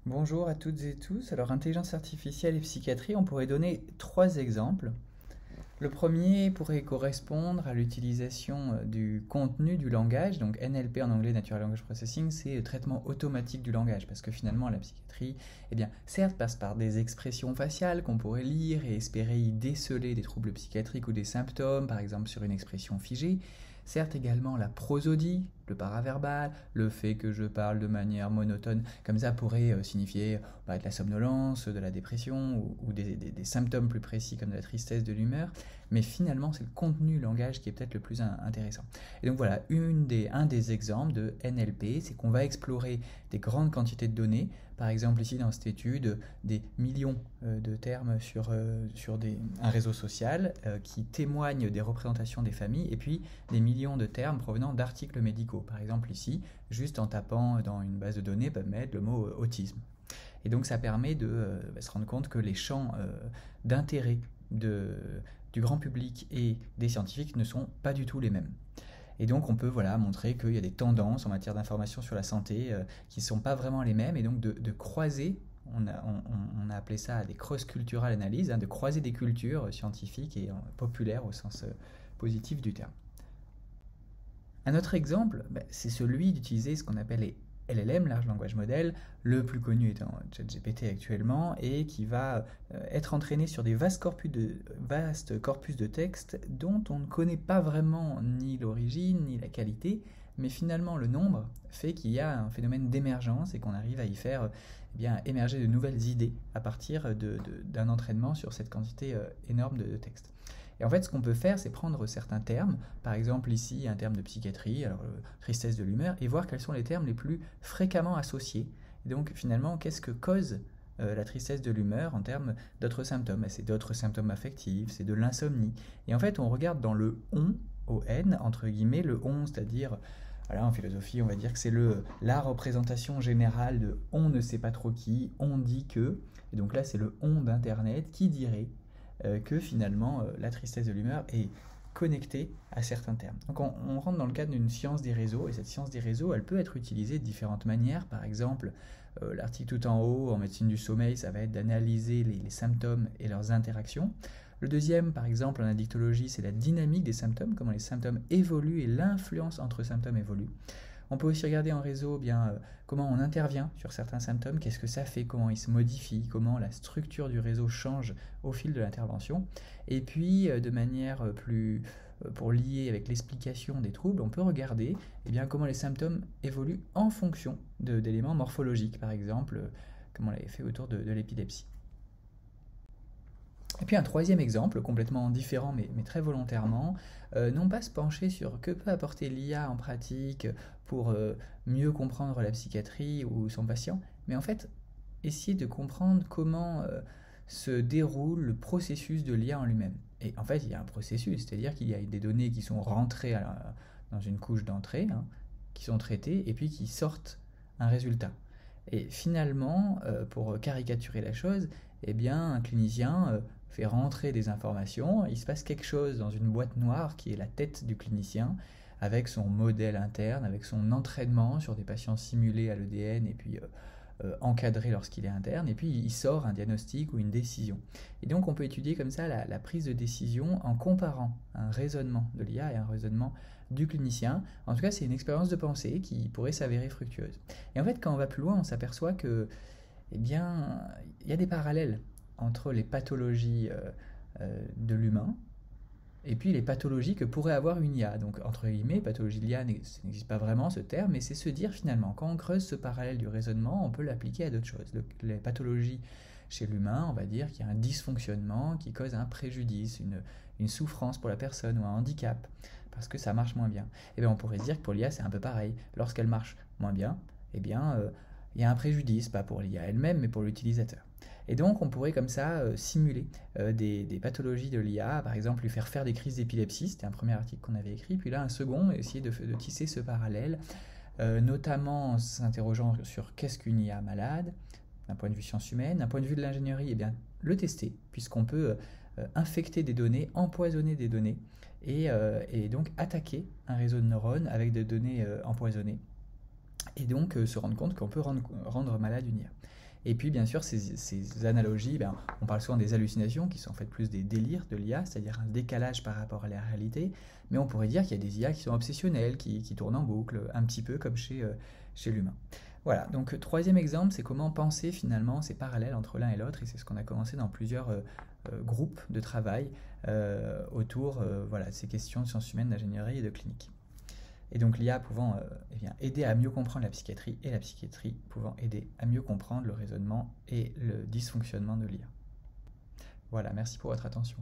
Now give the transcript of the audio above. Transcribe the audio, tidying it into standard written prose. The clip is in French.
Bonjour à toutes et tous. Alors, intelligence artificielle et psychiatrie, on pourrait donner trois exemples. Le premier pourrait correspondre à l'utilisation du contenu du langage. Donc, NLP en anglais, Natural Language Processing, c'est traitement automatique du langage. Parce que finalement, la psychiatrie, eh bien, certes, passe par des expressions faciales qu'on pourrait lire et espérer y déceler des troubles psychiatriques ou des symptômes, par exemple sur une expression figée. Certes également la prosodie, le paraverbal, le fait que je parle de manière monotone, comme ça pourrait signifier de la somnolence, de la dépression ou des symptômes plus précis comme de la tristesse, de l'humeur. Mais finalement, c'est le contenu langage qui est peut-être le plus intéressant. Et donc voilà, un des exemples de NLP, c'est qu'on va explorer des grandes quantités de données. Par exemple, ici dans cette étude, des millions de termes sur un réseau social qui témoignent des représentations des familles, et puis des millions de termes provenant d'articles médicaux. Par exemple, ici, juste en tapant dans une base de données, peuvent mettre le mot autisme. Et donc, ça permet de se rendre compte que les champs d'intérêt du grand public et des scientifiques ne sont pas du tout les mêmes. Et donc on peut montrer qu'il y a des tendances en matière d'information sur la santé qui ne sont pas vraiment les mêmes, et donc de croiser, on a appelé ça des cross-cultural analyses, de croiser des cultures scientifiques et populaires au sens positif du terme. Un autre exemple, c'est celui d'utiliser ce qu'on appelle les LLM, Large Language Model, le plus connu étant ChatGPT actuellement, et qui va être entraîné sur des vastes corpus de texte dont on ne connaît pas vraiment ni l'origine ni la qualité, mais finalement le nombre fait qu'il y a un phénomène d'émergence et qu'on arrive à y faire émerger de nouvelles idées à partir d'un entraînement sur cette quantité énorme de texte. Et en fait, ce qu'on peut faire, c'est prendre certains termes, par exemple ici un terme de psychiatrie, alors tristesse de l'humeur, et voir quels sont les termes les plus fréquemment associés. Et donc finalement, qu'est-ce que cause la tristesse de l'humeur en termes d'autres symptômes? C'est d'autres symptômes affectifs, c'est de l'insomnie. Et en fait, on regarde dans le on, O-N, entre guillemets, le on, c'est-à-dire, voilà, en philosophie, on va dire que c'est la représentation générale de on ne sait pas trop qui, on dit que, et donc là c'est le on d'Internet qui dirait que finalement la tristesse de l'humeur est connectée à certains termes. Donc on rentre dans le cadre d'une science des réseaux, et cette science des réseaux, elle peut être utilisée de différentes manières. Par exemple, l'article tout en haut en médecine du sommeil, ça va être d'analyser les symptômes et leurs interactions. Le deuxième, par exemple, en addictologie, c'est la dynamique des symptômes, comment les symptômes évoluent et l'influence entre symptômes évolue. On peut aussi regarder en réseau comment on intervient sur certains symptômes, qu'est-ce que ça fait, comment ils se modifient, comment la structure du réseau change au fil de l'intervention. Et puis, de manière plus pour lier avec l'explication des troubles, on peut regarder comment les symptômes évoluent en fonction d'éléments morphologiques, par exemple, comme on l'avait fait autour de l'épilepsie. Et puis un troisième exemple, complètement différent mais très volontairement, non pas se pencher sur que peut apporter l'IA en pratique pour mieux comprendre la psychiatrie ou son patient, mais en fait essayer de comprendre comment se déroule le processus de l'IA en lui-même. Et en fait il y a un processus, c'est-à-dire qu'il y a des données qui sont rentrées dans une couche d'entrée, qui sont traitées et puis qui sortent un résultat. Et finalement, pour caricaturer la chose, un clinicien fait rentrer des informations, il se passe quelque chose dans une boîte noire qui est la tête du clinicien, avec son modèle interne, avec son entraînement sur des patients simulés à l'EDN et puis encadré lorsqu'il est interne, et puis il sort un diagnostic ou une décision. Et donc on peut étudier comme ça la prise de décision en comparant un raisonnement de l'IA et un raisonnement du clinicien. En tout cas, c'est une expérience de pensée qui pourrait s'avérer fructueuse. Et en fait, quand on va plus loin, on s'aperçoit que, il y a des parallèles entre les pathologies de l'humain et puis les pathologies que pourrait avoir une IA. Donc, entre guillemets, pathologie de l'IA, ça n'existe pas vraiment ce terme, mais c'est se dire finalement, quand on creuse ce parallèle du raisonnement, on peut l'appliquer à d'autres choses. Les pathologies chez l'humain, on va dire qu'il y a un dysfonctionnement qui cause un préjudice, une souffrance pour la personne ou un handicap, parce que ça marche moins bien. Et bien on pourrait se dire que pour l'IA, c'est un peu pareil. Lorsqu'elle marche moins bien, il y a un préjudice, pas pour l'IA elle-même, mais pour l'utilisateur. Et donc, on pourrait comme ça simuler des pathologies de l'IA, par exemple lui faire des crises d'épilepsie, c'était un premier article qu'on avait écrit, puis là un second, essayer de tisser ce parallèle, notamment en s'interrogeant sur qu'est-ce qu'une IA malade, d'un point de vue science humaine, d'un point de vue de l'ingénierie, le tester, puisqu'on peut infecter des données, empoisonner des données, et donc attaquer un réseau de neurones avec des données empoisonnées, et donc se rendre compte qu'on peut rendre malade une IA. Et puis bien sûr, ces analogies, on parle souvent des hallucinations, qui sont en fait plus des délires de l'IA, c'est-à-dire un décalage par rapport à la réalité, mais on pourrait dire qu'il y a des IA qui sont obsessionnelles, qui tournent en boucle, un petit peu comme chez l'humain. Voilà, donc troisième exemple, c'est comment penser finalement ces parallèles entre l'un et l'autre, et c'est ce qu'on a commencé dans plusieurs groupes de travail autour de ces questions de sciences humaines, d'ingénierie et de clinique. Et donc l'IA pouvant aider à mieux comprendre la psychiatrie, et la psychiatrie pouvant aider à mieux comprendre le raisonnement et le dysfonctionnement de l'IA. Voilà, merci pour votre attention.